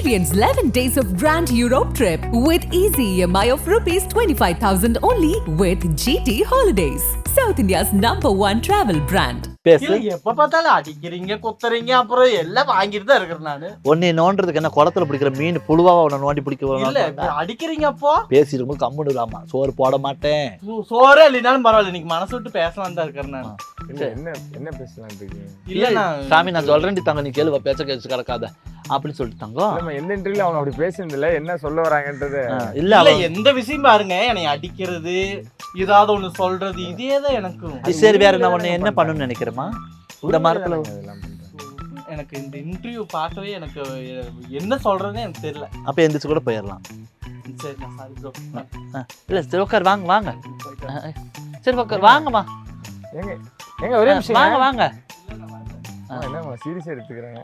Experience 11 days of Grand Europe trip with easy EMI of rupees 25,000 only with GT Holidays, South India's #1 travel brand. பேசு. எப்ப பார்த்தாலும் அடிக்கிறீங்க குத்துறீங்க அப்புறம் எல்லாம் வாங்கிட்டு தான் இருக்கிறேன் நானு. ஒன்னே நோன்றதுக்கு என்ன குளத்துல பிடிக்கிற மீன் புழுவாவா உன்னை நோண்டி பிடிக்க இல்ல இப்ப அடிக்கிறீங்க அப்போ பேசிட்டு இருக்கும்போது கம்முன்னு இல்லாமா சோறு போட மாட்டேன். சோறே இல்லைனாலும் பரவாயில்ல, இன்னைக்கு மனசு விட்டு பேசலாம் தான் இருக்கிறேன் நான். என்ன பேசலாம் இருக்கீங்க? இல்ல நான் சாமி நான் சொல்றேன் தாங்க, நீ கேளுவ பேச்ச கேச்சு கிடக்காத அப்படின்னு சொல்லிட்டு தங்கம். நம்ம எந்த இன்டர்வியூல அவங்க அப்படி பேசுனதில்ல, என்ன சொல்ல வராங்கன்றது இல்ல இல்ல அவன் எந்த விஷயம் பாருங்க, என்னை அடிக்கிறது ஏதாவது ஒண்ணு சொல்றது இதேதான் எனக்கும். சரி வேற நான் உன்னை என்ன பண்ணணும்னு நினைக்கிறேமா இந்த மரத்துல இதெல்லாம் பண்றாங்க. எனக்கு இந்த இன்டர்வியூ பார்க்கவே எனக்கு என்ன சொல்றதுன்னு எனக்கு தெரியல. அப்ப எந்திரிச்சு கூட போயிடலாம். சரி நான் சாரி ப்ரோ. இல்ல சரி உட்கார் வாங்க வாங்க. சரி உட்கார் வாங்கம்மா ஏங்க ஏங்க ஒரே நிமிஷம் வாங்க வாங்க. என்ன சீரியஸா எடுத்துக்கிறாங்க?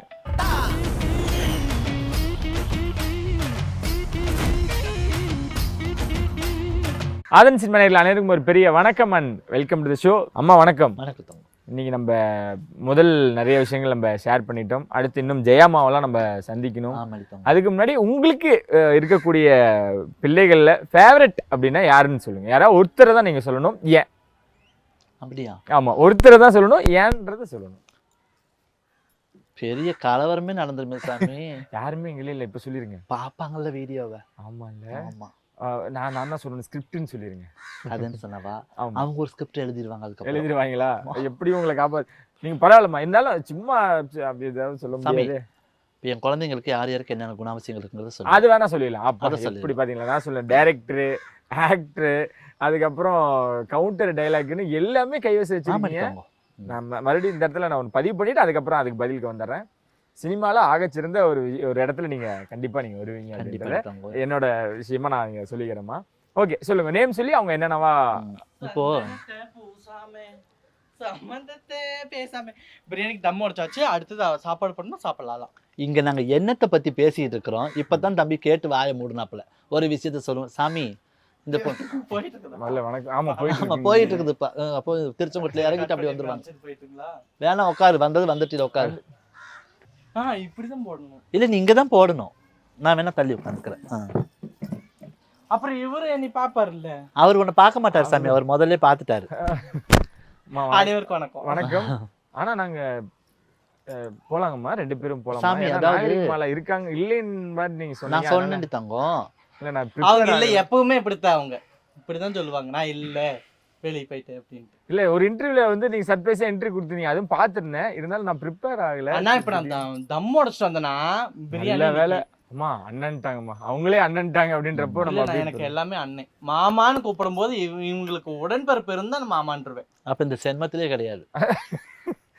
ஆதன் சினிமா நேயர்கள் அனைவருக்கும் ஒரு பெரிய வணக்கம் and welcome to the show. அம்மா வணக்கம். வணக்கம் தங்கம். இன்னைக்கு நம்ம முதல் நிறைய விஷயங்கள் நம்ம ஷேர் பண்ணிட்டோம். அடுத்து இன்னும் ஜெயாமாவெல்லாம் நம்ம சந்திக்கணும். ஆமாடி தங்கம். அதுக்கு முன்னாடி உங்களுக்கு இருக்கக்கூடிய பிள்ளைகளில் ஃபேவரட் அப்படின்னா யாருன்னு சொல்லுங்க. யாராவது ஒருத்தரை தான் நீங்கள் சொல்லணும். ஏன்? அப்படியா? ஆமாம், ஒருத்தரை தான் சொல்லணும். ஏன்றதை சொல்லணும். பெரிய கலவரமே நடந்துருமே சாமி. யாருமே எங்களே இல்லை, இப்போ சொல்லிருங்க. பாப்பாங்கல்ல வீடியோவை. ஆமா இல்லை, ஆமா நான் தான் சொல்லணும். ஸ்கிரிப்ட்னு சொல்லிருங்க. கதைன்னு சொன்னவா ஆமா, அவங்க ஒரு ஸ்கிரிப்ட் எழுதிடுவாங்க. அதுக்கப்புறம் எழுதிருவாங்களா? எப்படி உங்களை நீங்க பரவாயில்லம்மா, இருந்தாலும் சும்மா அப்படி ஏதாவது சொல்ல சாமி, முடியாது. இப்போ என் குழந்தைங்களுக்கு யார் யாருக்கு என்னென்ன குணாவசியங்கள் இருக்குங்கிறத சொல்லுங்க. அது வேணா சொல்லிடலாம். அப்போ அதை சொல்லிடலாம். எப்படி பாத்தீங்களா, நான் சொல்ல டைரக்டரு, ஆக்டரு, அதுக்கப்புறம் கவுண்டர் டைலாக்னு எல்லாமே கைவசம் ஆமாடி வச்சிருக்கீங்க. தங்கம். நான் மறுபடியும் இந்த இடத்துல நான் ஒன்று பதிவு பண்ணிட்டு அதுக்கப்புறம் அதுக்கு பதிலுக்கு வந்துடுறேன். சினிமாவில் ஆகச்சிறந்த ஒரு இடத்துல நீங்க கண்டிப்பா நீங்க வருவீங்க கண்டிப்பா அப்படின்றத தங்கம். என்னோட விஷயமா நான் இங்க சொல்லிக்கிறேம்மா. ஓகே சொல்லுங்க, நேம் சொல்லி அவங்க என்னென்னவா. இப்போ சம்பந்தத்தை பேசாம பிரியாணிக்கு தம் உடைச்சாச்சு. அடுத்தது சாப்பாடு பண்ணணும், சாப்பிடலாம். இங்க நாங்க என்னத்தை பத்தி பேசிட்டு இருக்கிறோம். இப்பதான் தம்பி கேட்டு வாய மூடுனாப்புல ஒரு விஷயத்த சொல்லுவோம். சாமி இந்த போயிட்டு இருக்குதா? முதல்ல வணக்கம். ஆமா ஆமா போயிட்டு இருக்குது. அப்போ திருச்செங்கோட்டில் இறங்கிட்டு அப்படி வந்துருவாங்க. சரி, போயிட்டுங்களா? வேணா உட்காரு, வந்தது வந்துட்டு இதை உட்காரு. இப்படிதான் போடணும். இல்ல நீ இங்க தான் போடணும், நான் வேணா தள்ளி உட்காந்துக்கிறேன். அப்புறம் இவரு என்னை பாப்பாருல்ல. அவர் உன்னை பார்க்க மாட்டார் சாமி, அவர் முதல்ல பார்த்துட்டாரு. அனைவருக்கும் வணக்கம். வணக்கம். ஆனா நாங்க போலாங்கம்மா, ரெண்டு பேரும் போலாம். சாமி, அதாவது இருக்காங்க இல்லைன்னு மாதிரி நீங்க நான் சொன்னீங்க. சொன்னேன் தங்கம். இல்ல நான் அவங்க prepare இல்ல, ஆகல. எப்பவுமே இப்படித்தான் அவங்க இப்படிதான் சொல்லுவாங்க. நான் இல்ல வெளியே போயிட்டேன் அப்படின்ட்டு. இல்ல ஒரு இன்டர்வியூல வந்து நீங்க சர்ப்ரைஸா என்ட்ரி கொடுத்தீங்க, அதுவும் பார்த்திருந்தேன். இருந்தாலும் நான் ப்ரிப்பேர் ஆகல. ஆனா இப்ப நான் தம் உடைச்சிட்டு வந்தேன்னா நல்ல பிரியாணி வேலை அம்மா அண்ணன்ட்டாங்கம்மா, அவங்களே அண்ணன்ட்டாங்க அப்படின்றப்போ இல்ல, நம்ம நான் அப்படியே எனக்கு எல்லாமே அண்ணன் மாமான்னு கூப்பிடும் போது இவங்களுக்கு உடன்பிறப்பு இருந்தா நான் மாமான்றுவேன். அப்ப இந்த சென்மத்திலே கிடையாது, இல்ல,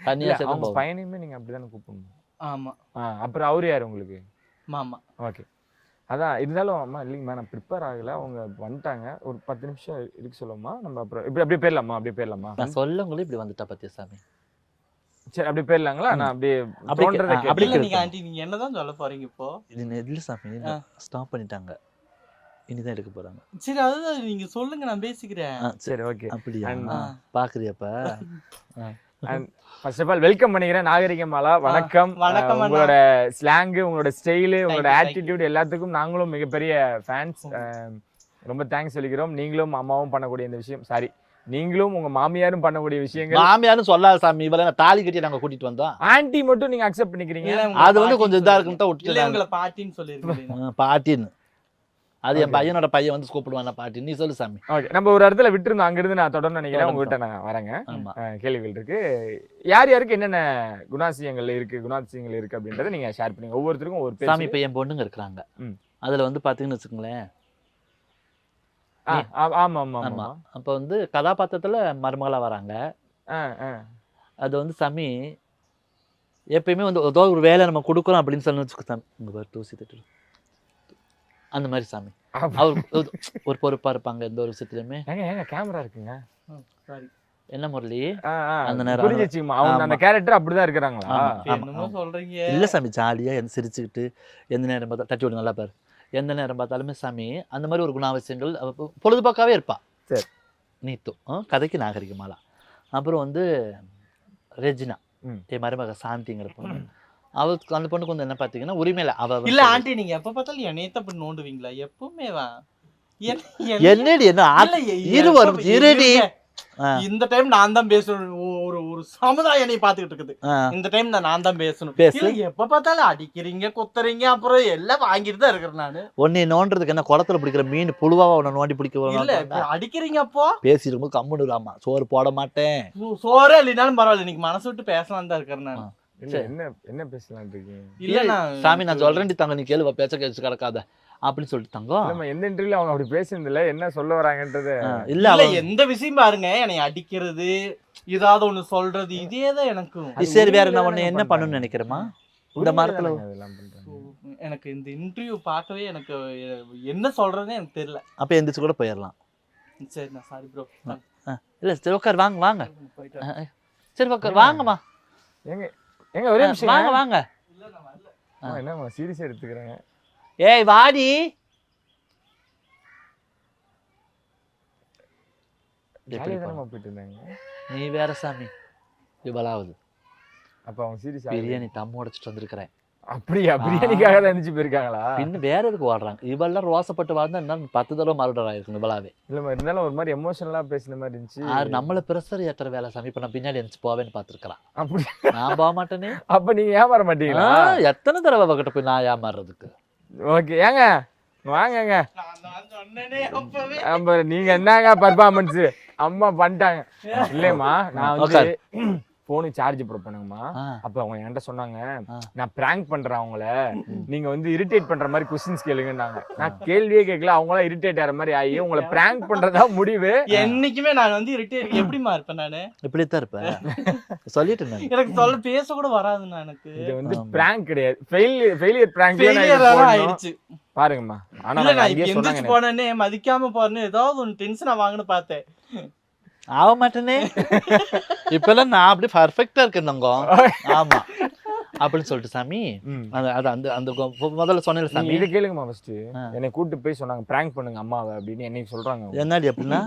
தனியா அவங்க சேர்ந்து பையனையுமே நீங்க அப்படிதானே கூப்பிடணும். ஆமா அப்புறம் அவரு யாரு உங்களுக்கு? மாமா. ஓகே, அதான் இருந்தாலும் அம்மா இல்லைங்கம்மா நான் ப்ரிப்பேர் ஆகல, அவங்க வந்துட்டாங்க, ஒரு 10 நிமிஷம் இருக்கு சொல்லுமா, நம்ம அப்புறம் இப்படி அப்படியே போயிடலாமா? அப்படியே போயிடலாமா? நான் சொல்லவங்களும் இப்படி வந்துட்டா பத்தியா சாமி. சரி அப்படியே போயிடலாங்களா? நான் அப்படியே அப்படி தோன்றதை அப்படி அப்படி இல்ல, கேட்டேன். நீங்க ஆண்டி நீங்க என்னதான் சொல்ல போறீங்க இப்போ? இது இல்ல சாமி, ஸ்டாப் பண்ணிட்டாங்க, இனிதான் எடுக்க போறாங்க. சரி அதுதான் நீங்க சொல்லுங்க, நான் பேசிக்கிறேன். சரி ஓகே. அப்படியா? And- பாக்குறியப்ப ஃபர்ஸ்ட் ஆஃப் ஆல் வெல்கம் பண்ணிக்கிறேன் நாகரிகமாலா. வணக்கம். வணக்கம் அண்ணா. உங்களோட ஸ்லாங்கு, உங்களோட ஸ்டைலு, உங்களோட you, thank ஆட்டிடியூட் எல்லாத்துக்கும் நாங்களும் மிகப்பெரிய ஃபேன்ஸ். ரொம்ப தேங்க்ஸ் சொல்லிக்கிறோம். நீங்களும் அம்மாவும் பண்ணக்கூடிய இந்த விஷயம், சாரி நீங்களும் உங்க மாமியாரும் பண்ணக்கூடிய விஷயங்கள். மாமியாரும் சொல்லாத சாமி, இவள தாலி கட்டி நாங்க கூட்டிட்டு வந்தோம். ஆன்ட்டி மட்டும் நீங்க அக்செப்ட் பண்ணிக்கிறீங்க. இல்ல, உங்களை அது வந்து கொஞ்சம் பாட்டின்னு இதா சொல்லி- இருக்குன்னு இல்ல விட்டுட்டு உங்களை பாட்டின்னு சொல்லிருக்கீங்க. பாட்டின்னு அது என் Okay. பையனோட பையன் வந்து கூப்பிடுவான் பாட்டி. நீ சொல்லு சாமி. ஓகே, நம்ம ஒரு இடத்துல விட்டுருந்தோம், அங்கிருந்து நான் தொடர்ந்து நினைக்கிறேன். உங்ககிட்ட நான் வரேங்க. ஆமா. கேள்விகள் இருக்கு. யார் யாருக்கு என்னென்ன குணாதிசயங்கள் இருக்கு அப்படின்றத நீங்க ஷேர் பண்ணுங்க. ஒவ்வொருத்தருக்கும் ஒரு சாமி பேர். இப்ப என் பொண்ணுங்க இருக்கிறாங்க. ம். அதுல வந்து பாத்தீங்கன்னு வச்சுக்கோங்களேன். ஆமா ஆமா ஆமா. ஆமா. அப்ப வந்து கதாபாத்திரத்துல மருமகளா வராங்க. ஆ, ஆ. அது வந்து சாமி எப்பயுமே வந்து ஏதோ ஒரு வேலை நம்ம கொடுக்குறோம் அப்படின்னு சொல்லி வச்சுக்கோ சாமி, உங்க பேர் தூசி தட்டு அந்த மாதிரி சாமி. அவர் ஒரு பொறுப்பா இருப்பாங்க எந்த ஒரு விஷயத்துலயுமே. ஏங்க கேமரா இருக்குங்க. சாரி. என்ன முரளி? அந்த அந்த நேரம் புரிஞ்சிச்சுமா, அவங்க அந்த கேரக்டர் அப்படிதான் இருக்கிறாங்களா? ஆமா. என்னமோ சொல்றீங்க. இல்ல சாமி, ஜாலியா சிரிச்சுக்கிட்டு எந்த நேரம் பார்த்தா தட்டி விடு நல்லா பாரு, எந்த நேரம் பார்த்தாலுமே சாமி அந்த மாதிரி ஒரு குணாவசியங்கள் பொழுதுபோக்காவே இருப்பா. சரி. நீத்தும் கதைக்கு நாகரிகமாலா. அப்புறம் வந்து ரெஜினா, ம். என் மருமக சாந்திங்கிற பொண்ணு. அவளுக்கு அந்த பொண்ணுக்கு வந்து என்ன பார்த்தீங்கன்னா உரிமையில அவ இல்ல ஆண்டி நீங்க எப்ப பார்த்தாலும் என்னையத்த அப்படி நோண்டுவீங்களா எப்பவுமே வா என்னடி என்ன இரு வரும் இருடி இந்த டைம் நான் தான் பேசணும் ஒரு ஒரு சமுதாயம் என்னை பாத்துக்கிட்டு இருக்குது இந்த டைம் நான் தான் பேசணும் இல்ல எப்ப பார்த்தாலும் அடிக்கிறீங்க குத்துறீங்க அப்புறம் எல்லாம் வாங்கிட்டு தான் இருக்கிறேன் நானு ஒன்னு நோண்டுறதுக்கு என்ன குளத்துல பிடிக்கிற மீன் புழுவாவா உன்னை நோண்டி பிடிக்க இல்ல அடிக்கிறீங்க அப்போ பேசிட்டு இருக்கும்போது கம்முன்னு இல்லாமா சோறு போட மாட்டேன் சோறே இல்லைனாலும் பரவாயில்ல இன்னைக்கு மனசு விட்டு பேசலாம் தான் இருக்கிறேன் நான் என்ன பேசலாம் இருக்கீங்க இல்ல சாமி நான் சொல்றேன் தங்க நீ கேள்வி பேச்ச கேச்சு கிடக்காத அப்படின்னு சொல்லிட்டு தங்கம் எந்த இன்டர்வியூல அவங்க அப்படி பேசுனது இல்ல என்ன சொல்ல வராங்கன்றது இல்ல எந்த விஷயம் பாருங்க என்னை அடிக்கிறது ஏதாவது ஒண்ணு சொல்றது இதேதான் எனக்கும் சரி வேற நான் ஒண்ணு என்ன பண்ணணும்னு நினைக்கிறேமா இந்த மரத்துல எனக்கு இந்த இன்டர்வியூ பார்க்கவே எனக்கு என்ன சொல்றதுன்னு எனக்கு தெரியல அப்ப எந்திரிச்சு கூட போயிடலாம் சரி நான் சாரி ப்ரோ இல்ல சரி உட்கார் வாங்க வாங்க சரி உட்கார் வாங்கம்மா எங்க எங்க ஒரே நிமிஷம் வாங்க வாங்க என்னம்மா சீரியஸா எடுத்துக்கிறேன் ஏய் வாடி போயிட்டு இருந்தாங்க நீ வேற சாமி இவளாவது அப்ப அவங்க சீரியஸா பிரியாணி தம்ம உடைச்சிட்டு வந்திருக்கிறேன் அப்படியா பிரியாணிக்காக தான் எந்திரிச்சு போயிருக்காங்களா இன்னும் வேற எதுக்கு வாடுறாங்க இவெல்லாம் ரோசப்பட்டு வாழ்ந்தா என்ன 10 தடவை மறுடர் ஆயிருக்கும் இவளாவே இல்ல இருந்தாலும் ஒரு மாதிரி எமோஷனலா பேசுன மாதிரி இருந்துச்சு நம்மள பிரஷர் ஏத்துற வேலை சாமி இப்ப நான் பின்னாடி எந்திரிச்சு போவேன்னு பாத்துருக்கான் அப்படி நான் போக மாட்டேனே அப்ப நீங்க ஏமாற மாட்டீங்களா எத்தனை தடவை அவகிட்ட போய் நான் ஏமாறுறதுக்கு ஓகே ஏங்க வாங்கங்க நீங்க என்னங்க பர்ஃபார்மன்ஸ் அம்மா பண்ணிட்டாங்க இல்லையம்மா நான் வந்து போனு சார்ஜ் போட பண்ணுங்கம்மா அப்ப அவங்க என்கிட்ட சொன்னாங்க நான் பிராங்க் பண்றேன் அவங்கள நீங்க வந்து இரிட்டேட் பண்ற மாதிரி கொஸ்டின்ஸ் கேளுங்கன்னாங்க நான் கேள்வியே கேட்கல அவங்களா இரிட்டேட் ஆகிற மாதிரி ஆகி உங்களை பிராங்க் பண்றதா முடிவு என்னைக்குமே நான் வந்து இரிட்டேட் எப்படிமா இருப்பேன் நானு இப்படித்தான் இருப்பேன் சொல்லிட்டு எனக்கு சொல்ல பேச கூட வராதுண்ணா எனக்கு இது வந்து பிராங்க் கிடையாது ஃபெயிலியர் பிராங்க் ஆயிடுச்சு பாருங்கம்மா ஆனா நான் எந்திரிச்சு போனேன்னே மதிக்காம போறேன்னு ஏதாவது ஒன்று டென்ஷனா வாங்கன்னு பார்த்தேன் ஆக மாட்டேனே இப்பெல்லாம் நான் அப்படி பர்ஃபெக்டா இருக்கேன் தங்கம் ஆமா அப்படின்னு சொல்லிட்டு சாமி அது அந்த அந்த முதல்ல சொன்ன சாமி இதை கேளுங்கம்மா ஃபர்ஸ்ட் என்னை கூட்டு போய் சொன்னாங்க பிராங்க் பண்ணுங்க அம்மாவை அப்படின்னு என்னைக்கு சொல்றாங்க என்னடி அப்படின்னா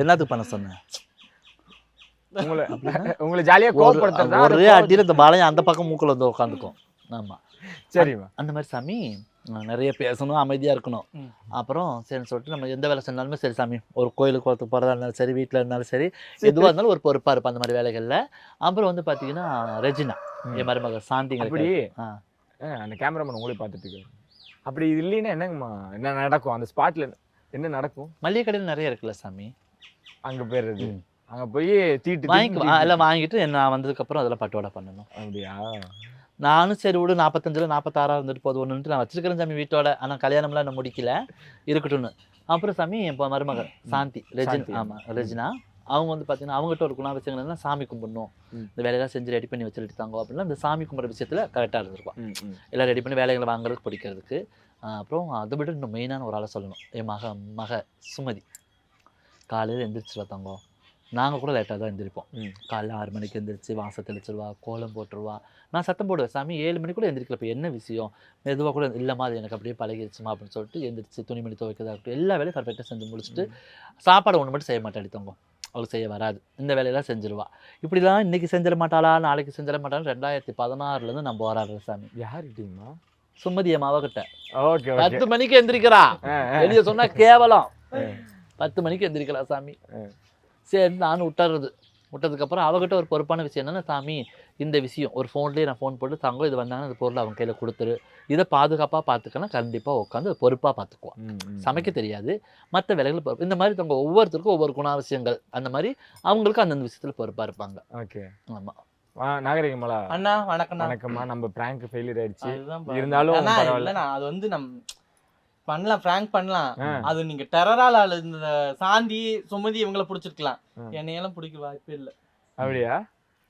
என்னத்துக்கு பண்ண சொன்னேன் உங்களை ஜாலியா கோவப்படுத்துறதா ஒரே அடியில இந்த பாலையும் அந்த பக்கம் மூக்குல வந்து உட்காந்துக்கும் ஆமா சரிம்மா அந்த மாதிரி சாமி நிறைய பேசணும் அமைதியாக இருக்கணும் அப்புறம் சரின்னு சொல்லிட்டு நம்ம எந்த வேலை செஞ்சாலுமே சரி சாமி ஒரு கோயிலுக்கு குளத்துக்கு போகிறதா இருந்தாலும் சரி வீட்டில் இருந்தாலும் சரி எதுவாக இருந்தாலும் ஒரு பொறுப்பாக இருப்பேன் அந்த மாதிரி வேலைகளில் அப்புறம் வந்து பார்த்தீங்கன்னா ரெஜினா என் மருமக சாந்திங்க அப்படி அந்த கேமராமேன் உங்களே பார்த்துட்டு இருக்காரு அப்படி இது இல்லைன்னா என்னங்கம்மா என்ன நடக்கும் அந்த ஸ்பாட்ல என்ன நடக்கும் மளிகை கடையில் நிறைய இருக்குல்ல சாமி அங்கே போயிடுறது அங்கே போய் தீட்டு எல்லாம் வாங்கிட்டு நான் வந்ததுக்கப்புறம் அதெல்லாம் பட்டுவாடா பண்ணணும் அப்படியா நானும் சரி விடு 45 46 இருந்துட்டு போது ஒன்றுட்டு நான் வச்சிருக்கிறேன் சாமி வீட்டோட ஆனால் கல்யாணம்லாம் நான் முடிக்கல இருக்கட்டும்னு அப்புறம் சாமி என் மருமகள் சாந்தி ரெஜினா அவங்க வந்து பார்த்தீங்கன்னா அவங்ககிட்ட ஒரு குணாபிஷேகம் என்னன்னா சாமி கும்பிடணும் இந்த வேலையெல்லாம் செஞ்சு ரெடி பண்ணி வச்சுட்டு தாங்க அப்படின்னா இந்த சாமி கும்பிட்ற விஷயத்தில் கரெக்டாக இருந்திருக்கும் எல்லாம் ரெடி பண்ணி வேலைகளை வாங்குறதுக்கு பிடிக்கிறதுக்கு அப்புறம் அதை விட இன்னும் மெயினான ஒரு ஆளை சொல்லணும் என் மக சுமதி காலையில் எந்திரிச்சிருவா தங்கம் நாங்கள் கூட லேட்டாக தான் எந்திரிப்போம் காலைல 6 மணிக்கு எந்திரிச்சு வாசல் தெளிச்சிருவா கோலம் போட்டுருவா நான் சத்தம் போடுவேன் சாமி 7 மணி கூட எந்திரிக்கல இப்போ என்ன விஷயம் மெதுவாக கூட இல்லைம்மா அது எனக்கு அப்படியே பழகிடுச்சுமா அப்படின்னு சொல்லிட்டு எந்திரிச்சு துணிமணி துவைக்கிறதா இருக்கட்டும் எல்லா வேலையும் பர்ஃபெக்டாக செஞ்சு முடிச்சுட்டு சாப்பாடு ஒன்று மட்டும் செய்ய மாட்டாடி தங்கம் அவளுக்கு செய்ய வராது இந்த வேலையெல்லாம் செஞ்சிருவா இப்படிலாம் இன்னைக்கு செஞ்சிட மாட்டாளா நாளைக்கு செஞ்சிட மாட்டாலும் 2016 நம்ம போராடுறேன் சாமி யாருக்கிட்டீங்கம்மா சுமதி என் மாவகிட்ட ஓகே 10 மணிக்கு எந்திரிக்கிறா வெளியே சொன்னா கேவலம் 10 மணிக்கு எந்திரிக்கலாம் சாமி சரி நானும் விட்டதுக்கப்புறம் அவகிட்ட ஒரு பொறுப்பான விஷயம் என்னன்னா சாமி இந்த விஷயம் ஒரு ஃபோன்லேயே நான் ஃபோன் போட்டு தங்கம் இது வந்தாங்கன்னா அந்த பொருளை அவங்க கையில் கொடுத்துரு இதை பாதுகாப்பாக பார்த்துக்கன்னா கண்டிப்பாக உட்காந்து பொறுப்பாக பார்த்துக்குவான் சமைக்க தெரியாது மற்ற வேலைகள் பொறுப்பு இந்த மாதிரி தங்க ஒவ்வொருத்தருக்கும் ஒவ்வொரு குணாவசியங்கள் அந்த மாதிரி அவங்களுக்கு அந்தந்த விஷயத்தில் பொறுப்பாக இருப்பாங்க ஓகே ஆமாம் நாகரிகமாலா அண்ணா வணக்கம் வணக்கம்மா நம்ம பிராங்க் ஃபெயிலியர் ஆயிடுச்சு இருந்தாலும் அது வந்து பண்ணலாம் பிராங்க் பண்ணலாம் அது நீங்க டெரரால இந்த சாந்தி சுமதி இவங்களை பிடிச்சிருக்கலாம் என்னையெல்லாம் பிடிக்க வாய்ப்பே இல்லை அப்படியா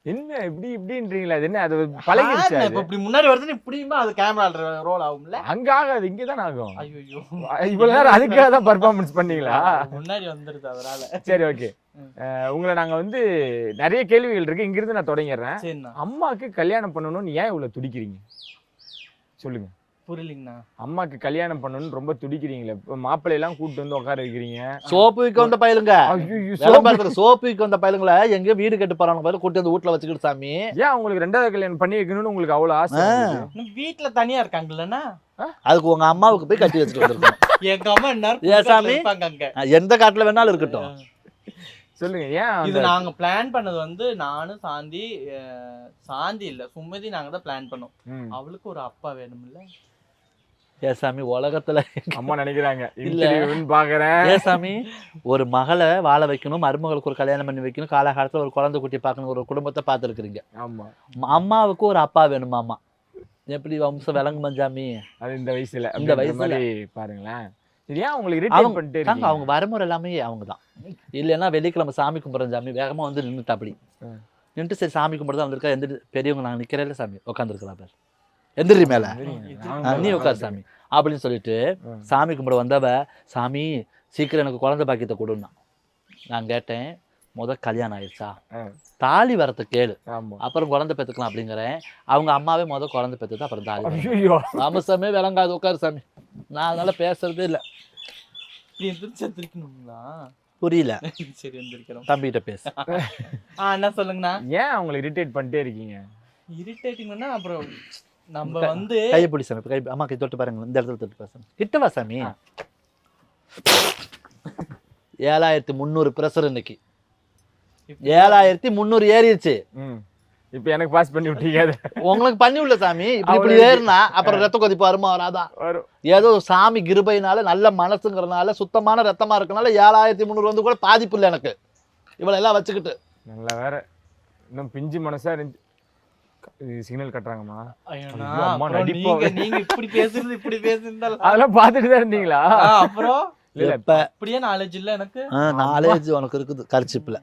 என்ன இப்படின்றீங்களா அது என்ன அது பழகிடுச்சு இப்ப இப்படி முன்னாடி வருதுன்னு இப்படியுமா அது கேமரா ரோல் ஆகும்ல அங்க ஆகாது இங்கதான் ஆகும் ஐயோ இவ்வளவு நேரம் அதுக்காக தான் பர்ஃபார்மன்ஸ் பண்ணீங்களா முன்னாடி வந்துருது அதனால சரி ஓகே உங்களை நாங்க வந்து நிறைய கேள்விகள் இருக்கு இங்கிருந்து நான் தொடங்கிடுறேன் அம்மாக்கு கல்யாணம் பண்ணணும்னு ஏன் இவ்வளவு துடிக்கிறீங்க சொல்லுங்க புரியலங்கண்ணா. அம்மாக்கு கல்யாணம் பண்ணணும்னு ரொம்ப துடிக்கிறீங்களே, இப்ப மாப்பிள்ளை எல்லாம் கூட்டு வந்து உட்கார வைக்கிறீங்க. சோப்பு விற்க வந்த பயலுங்க, சோப்பு விற்க வந்த பயலுங்கள எங்கேயோ வீடு கட்டு போறாங்க பாரு, கூட்டி வந்து வீட்டுல வச்சுக்கிட்டு சாமி. ஏன் உங்களுக்கு 2வது கல்யாணம் பண்ணி வைக்கணும்னு உங்களுக்கு அவ்வளவு ஆசை? வீட்டுல தனியா இருக்காங்கல்லண்ணா, அதுக்கு உங்க அம்மாவுக்கு போய் கட்டி வச்சுட்டு வந்திருக்கோம். எங்க அம்மா என்ன ஏன் சாமி? அங்க எந்த காட்டுல வேணாலும் இருக்கட்டும். சொல்லுங்க ஏன் இது நாங்க பிளான் பண்ணது வந்து நானும் சாந்தி இல்ல சுமதி நாங்க தான் பிளான் பண்ணோம். அவளுக்கு ஒரு அப்பா வேணும்ல. ஏன் சாமி உலகத்துல அம்மா நினைக்கிறாங்க இல்ல பாக்குறேன். ஏன் சாமி ஒரு மகளை வாழ வைக்கணும், மருமகளுக்கு ஒரு கல்யாணம் பண்ணி வைக்கணும், காலகாலத்துல ஒரு குழந்தை குட்டி பார்க்கணும், ஒரு குடும்பத்தை பார்த்துருக்குறீங்க. ஆமா, அம்மாவுக்கு ஒரு அப்பா வேணுமாமா. எப்படி வம்சம் விளங்குமா சாமி? அது இந்த வயசுல பாருங்களேன். அவங்க வரமுறை எல்லாமே அவங்கதான். இல்லைன்னா வெள்ளிக்கிழமை சாமி கும்பிட்றேன் சாமி, வேகமா வந்து நின்றுட்டா அப்படி நின்று, சரி சாமி கும்பிட்டு வந்திருக்கா, எந்திரி பெரியவங்க நாங்க நிக்கிறேன் சாமி உட்காந்துருக்கலாம் பேர், எந்திரி மேல நீ உட்காரு சாமி அப்படின்னு சொல்லிட்டு சாமி கும்பிட வந்தவ, சாமி சீக்கிரம் எனக்கு குழந்தை பாக்கியத்தை கொடுன்னா. நான் கேட்டேன், கல்யாணம் ஆயிடுச்சா, தாலி வரத்தை கேளு, அப்புறம் குழந்தை பெற்றுக்கலாம் அப்படிங்கிறேன். அவங்க அம்மாவே குழந்தை பெற்றுதான் அப்புறம் தாலி. வம்சமே விளங்காது, உட்காரு சாமி. நான் அதனால பேசுறதே இல்லை. புரியல, சரி எந்திரிக்கிறோம், தம்பிகிட்ட பேசு. என்ன சொல்லுங்கண்ணா? ஏன் அவங்களை இரிட்டேட் பண்ணிட்டே இருக்கீங்க? இரிட்டேட்டிங்னா அப்புறம் நம்ம வந்து கையை பிடி சாமி, கை அம்மா கை தொட்டு பாருங்க, இந்த இடத்துல தொட்டு பேசுங்க, கிட்டவா சாமி. 7300 பிரஷர் இன்னைக்கு, 7300 ஏறிடுச்சு. இப்ப எனக்கு பாஸ் பண்ணி விட்டீங்க. உங்களுக்கு பண்ணி விடல சாமி, இப்படி ஏறினா அப்புறம் ரத்த கொதிப்பு வருமா வராதா? ஏதோ சாமி கிருபையினால நல்ல மனசுங்கிறதுனால சுத்தமான ரத்தமா இருக்கனால 7300 வந்து கூட பாதிப்பு இல்லை எனக்கு. இவ்வளவு எல்லாம் வச்சுக்கிட்டு நல்ல வேற இன்னும் பிஞ்சு மனசா இருந்துச்சு. சிக்னல் கட்டுறாங்கம்மா. நீங்க இப்படி பேசுறது இப்படி பேசுறதால அதெல்லாம் பாத்துட்டு தான் இருந்தீங்களா? அப்புறம் அப்படியே நாலேஜ் இல்ல எனக்கு. நாலேஜ் உனக்கு இருக்குது கர்ச்சிப்ல.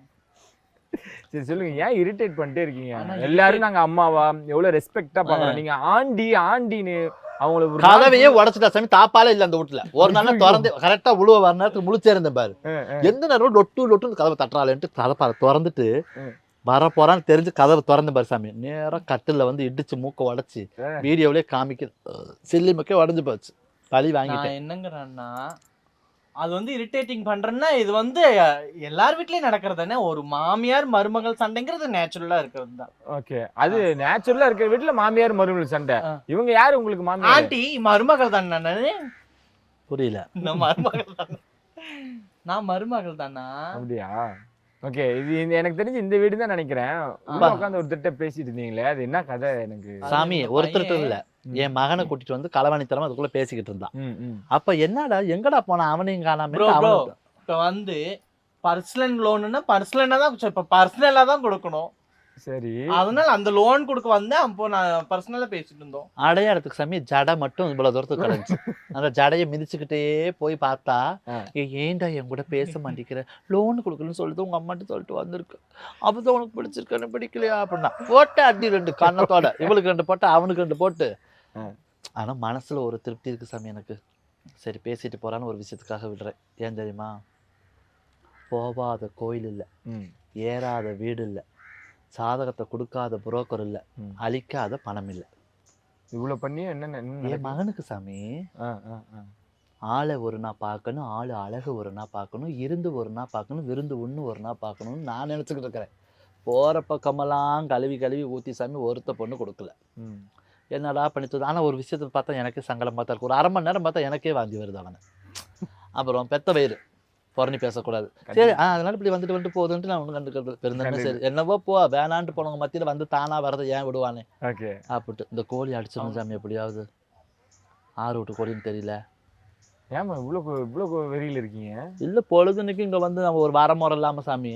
சரி சொல்லுங்க, ஏன் இரிட்டேட் பண்ணிட்டே இருக்கீங்க? எல்லாரும் நாங்க அம்மாவா எவ்வளவு ரெஸ்பெக்டா பாக்குறோம், நீங்க ஆண்டின்னு அவங்களுக்கு கதவையே உடச்சுட்டா சாமி. தாப்பாலே இல்ல அந்த வீட்டுல. ஒரு நாள் திறந்து கரெக்டா உழுவ வர நேரத்துக்கு முழிச்சேர்ந்தேன் பாரு, எந்த நேரம் லொட்டு கதவை தட்டுறாளேன்ட்டு கதவை திறந்துட்டு வர போறான்னு தெரிஞ்சு கதவை திறந்து பாரு சாமி. நேரம் கட்டில வந்து இடிச்சு மூக்க உடைச்சு வீடியோவிலே காமிக்க சில்லிமுக்கே உடஞ்சு போச்சு. பழி வாங்கிட்டேன். என்னங்கிறன்னா அது வந்து இரிட்டேட்டிங் பண்றேன்னா இது வந்து எல்லார் வீட்லயும் நடக்கிறது தானே. ஒரு மாமியார் மருமகள் சண்டைங்கிறது நேச்சுரலா இருக்கிறது தான். ஓகே, அது நேச்சுரலா இருக்கிற வீட்டுல மாமியார் மருமகள் சண்டை. இவங்க யாரு உங்களுக்கு மாமியார்? ஆண்டி மருமகள் தானே. நானு புரியல. நான் மருமகள் தானே. நான் மருமகள் தானா? அப்படியா? ஓகே, இது எனக்கு தெரிஞ்சு இந்த வீடு தான் நினைக்கிறேன். உட்காந்து ஒருத்தர்கிட்ட பேசிட்டு இருந்தீங்களே, அது என்ன கதை? எனக்கு சாமி ஒருத்தர் இல்ல, என் மகனை கூட்டிட்டு வந்து களவாணித்தரமா அதுக்குள்ள பேசிக்கிட்டு இருந்தான். அப்ப என்னடா எங்கடா போனா அவனையும் காணாம. இப்ப வந்து பர்சனல் லோனுன்னா பர்சனலா தான், இப்ப பர்சனலா தான் கொடுக்கணும். சரி, அதனால அந்த லோன் கொடுக்க வந்தேன். அப்போ நான் பர்சனலா பேசிட்டு இருந்தோம். அடையாளத்துக்கு சாமி ஜடை மட்டும் இவ்வளவு தூரத்துக்கு கிடந்துச்சு. அந்த ஜடையை மிதிச்சுக்கிட்டே போய் பார்த்தா, ஏன்டா என் கூட பேச மாட்டேங்கிற, லோன் கொடுக்கணும்னு சொல்லிட்டு உங்க அம்மாட்ட சொல்லிட்டு வந்திருக்கு, அப்பதான் உனக்கு பிடிச்சிருக்கேன்னு பிடிக்கலையா அப்படின்னா போட்ட அடி 2 கண்ணத்தோட, இவளுக்கு 2 போட்டு அவனுக்கு 2 போட்டு. ஆனா மனசுல ஒரு திருப்தி இருக்கு சாமி எனக்கு. சரி பேசிட்டு போறான்னு ஒரு விஷயத்துக்காக விடுறேன். ஏன் தெரியுமா? போவாத கோயில் இல்ல, ஏறாத வீடு இல்ல, சாதகத்தை கொடுக்காத புரோக்கர் இல்ல, அழிக்காத பணம் இல்ல. இவ்வளவு பண்ணி என்ன என் மகனுக்கு சாமி ஆளை ஒரு நாள் பார்க்கணும், ஆளு அழகு ஒரு நாள் பார்க்கணும், இருந்து ஒரு நாள் பார்க்கணும், விருந்து ஒண்ணு ஒரு நாள் பார்க்கணும்னு நான் நினைச்சுக்கிட்டு இருக்கிறேன். போற பக்கமெல்லாம் கழுவி ஊத்தி சாமி ஒருத்த பொண்ணு கொடுக்கல. என்னடா பண்ணிட்டு. ஆனா ஒரு விஷயத்தை பார்த்தா எனக்கே சங்கடம் பார்த்தா இருக்கு. ஒரு 1/2 மணி நேரம் பார்த்தா எனக்கே வாந்தி வருது அவனை. அப்புறம் பெத்த வயிறு பொறணி பேசக்கூடாது. சரி அதனால இப்படி வந்துட்டு போகுதுன்ட்டு நான் ஒண்ணு கண்டுக்கிறது பெருந்தன்மை. சரி என்னவோ போ, வேணான்ட்டு போனவங்க மத்தியில வந்து தானா வரதை ஏன் விடுவானே அப்படின்ட்டு. இந்த கோழி அடிச்சிடும் சாமி எப்படியாவது. 6 வீட்டு கோழின்னு தெரியல. ஏமா இவ்வளவு வெறியில இருக்கீங்க? இல்ல பொழுதுன்னைக்கு இங்க வந்து நம்ம ஒரு வாரமுறை இல்லாம சாமி.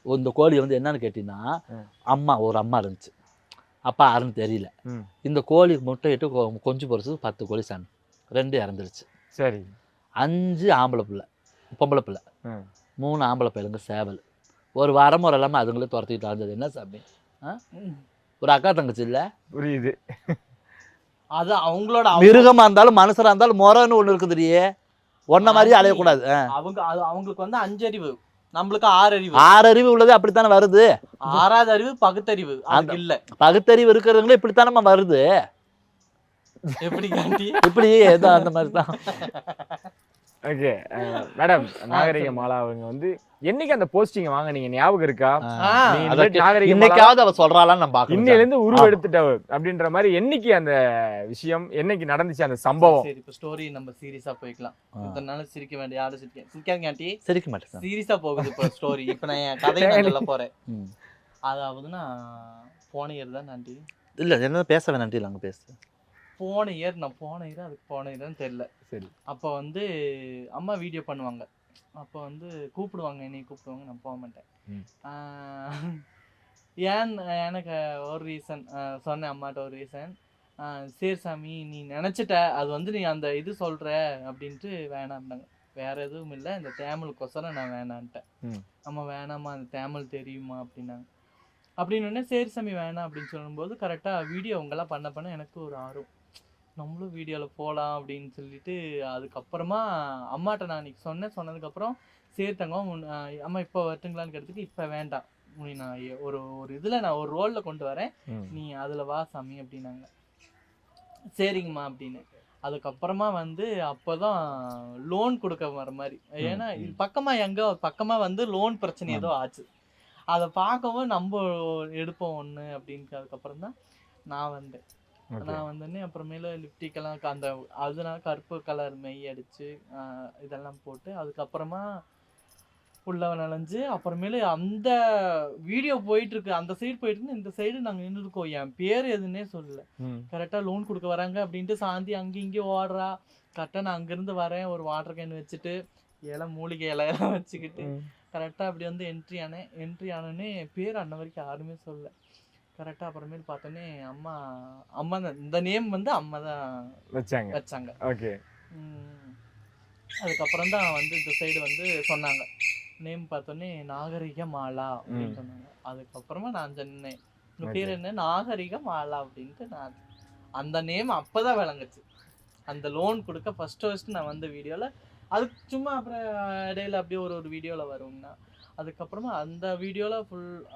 இந்த கோழி வந்து என்னன்னு கேட்டீங்கன்னா, ஒரு அம்மா இருந்துச்சு, அப்பா யாருன்னு தெரியல. இந்த கோழி முட்டையிட்டு கொஞ்சம் பொறிச்சது 10 கோழி சாமி. 2 இறந்துருச்சு. சரி, 5 ஆம்பளை பிள்ளை, பொம்பளை பிள்ளை, 3 ஆம்பளை பிள்ளைங்க சேவல். ஒரு வாரமுறை இல்லாம அதுங்களே துரத்திக்கிட்டு இருந்தது. என்ன சாமி? ஒரு அக்கா தங்கச்சி இல்ல? புரியுது. அது அவங்களோட மிருகமா இருந்தாலும் மனுஷரா இருந்தாலும் முறைன்னு ஒண்ணு இருக்குதுரியே, ஒன்ன மாதிரியே அலையக்கூடாது. அவங்களுக்கு வந்து 5 அறிவு, நம்மளுக்கு 6 அறிவு. 6 அறிவு உள்ளது அப்படித்தானே வருது. 6வது அறிவு பகுத்தறிவு. அது இல்ல, பகுத்தறிவு இருக்கிறவங்களே இப்படித்தானே வருது. எப்படி காண்டி இப்படி ஏதோ அந்த மாதிரி தான். ஓகே மேடம், நாகரிக மாலா அவங்க வந்து என்னைக்கு அந்த போஸ்டிங் வாங்க நீங்க ஞாபகம் இருக்கா? நாகரிக இன்னைக்காவது அவ சொல்றாளான்னு நான் பாக்கணும். இன்னையில இருந்து உருவ எடுத்துட்டவ அப்படின்ற மாதிரி என்னைக்கு அந்த விஷயம் என்னைக்கு நடந்துச்சு அந்த சம்பவம்? சரி, இப்ப ஸ்டோரி நம்ம சீரியஸா போய்க்கலாம். இதனால சிரிக்க வேண்டிய யாரும் சிரிக்காதீங்க ஆண்டி. சிரிக்க மாட்டேன். சீரியஸா போகுது இப்ப ஸ்டோரி. இப்ப நான் என் கதையை சொல்ல போறேன். அதாவதுன்னா போன இயர் தான் ஆண்டி. இல்ல என்ன பேச வேணாம், அங்க பேசு. போன இயர் அதுக்கு போன இயர்னு தெரியல. சரி. அப்போ வந்து அம்மா வீடியோ பண்ணுவாங்க. அப்போ வந்து கூப்பிடுவாங்க, என்னை கூப்பிடுவாங்க, நான் போக மாட்டேன். ஏன் எனக்கு ஒரு ரீசன் சொன்னேன் அம்மாட்ட. ஒரு ரீசன், சரி சாமி நீ நினச்சிட்ட அது வந்து நீ அந்த இது சொல்கிற அப்படின்ட்டு வேணாம்னாங்க. வேற எதுவும் இல்லை, இந்த தேமலுக்கொசரம் நான் வேணான்ட்டேன். அம்மா வேணாம்மா அந்த தேமல் தெரியுமா அப்படின்னாங்க. அப்படின்னு சரி சாமி வேணாம் அப்படின்னு சொல்லும்போது கரெக்டாக வீடியோ அவங்கெல்லாம் பண்ண எனக்கு ஒரு ஆர்வம், நம்மளும் வீடியோவில் போகலாம் அப்படின்னு சொல்லிட்டு அதுக்கப்புறமா அம்மாட்ட நான் அன்றைக்கி சொன்னதுக்கப்புறம் சரி தங்கம் அம்மா இப்போ வரட்டுங்களான்னு கேட்டதுக்கு இப்போ வேண்டாம், நான் ஒரு இதில் நான் ஒரு ரோலில் கொண்டு வரேன், நீ அதில் வா சாமி அப்படின்னாங்க. சரிங்கம்மா அப்படின்னு. அதுக்கப்புறமா வந்து அப்போ தான் லோன் கொடுக்க வர மாதிரி, ஏன்னா இது பக்கமாக வந்து லோன் பிரச்சனை ஏதோ ஆச்சு. அதை பார்க்கவும் நம்ம எடுப்போம் ஒன்று அப்படின்ட்டு. அதுக்கப்புறம் தான் நான் வந்தேன். நான் வந்தோடனே அப்புறமேல லிப்டிக்கெல்லாம் அந்த அதனால கருப்பு கலர் மெய் அடிச்சு இதெல்லாம் போட்டு அதுக்கப்புறமா உள்ள நனைஞ்சு அப்புறமேல அந்த வீடியோ போயிட்டு இருக்கு, அந்த சைடு போயிட்டு இருக்கு, இந்த சைடு நாங்கள் நின்றுருக்கோம். என் பேர் எதுன்னே சொல்லல. கரெக்டாக லோன் கொடுக்க வராங்க அப்படின்ட்டு சாந்தி அங்கே இங்கேயும் ஓடுறா. கரெக்டாக நான் அங்கேருந்து வரேன், ஒரு வாட்டர் கேன் வச்சுட்டு மூலிகை இலையெல்லாம் வச்சுக்கிட்டு கரெக்டாக அப்படி வந்து என்ட்ரி ஆனோடனே பேர் அன்ன வரைக்கும் யாருமே சொல்லல. கரெக்டாக அப்புறமேல் பார்த்தோன்னே அம்மா தான் இந்த நேம் வந்து அம்மா தான் வச்சாங்க. ஓகே. அதுக்கப்புறம் தான் வந்து இந்த சைடு வந்து சொன்னாங்க நேம். பார்த்தோன்னே நாகரிக மாலா அப்படின்னு சொன்னாங்க. அதுக்கப்புறமா நான் சொன்னேன் உங்கள் பேர் என்ன? நாகரிக மாலா அப்படின்ட்டு. நான் அந்த நேம் அப்போதான் விளங்குச்சு. அந்த லோன் கொடுக்க ஃபர்ஸ்ட் நான் வந்த வீடியோவில் அதுக்கு சும்மா அப்புறம் இடையில அப்படியே ஒரு வீடியோவில் வரும்னா அதுக்கப்புறமா அந்த வீடியோவில்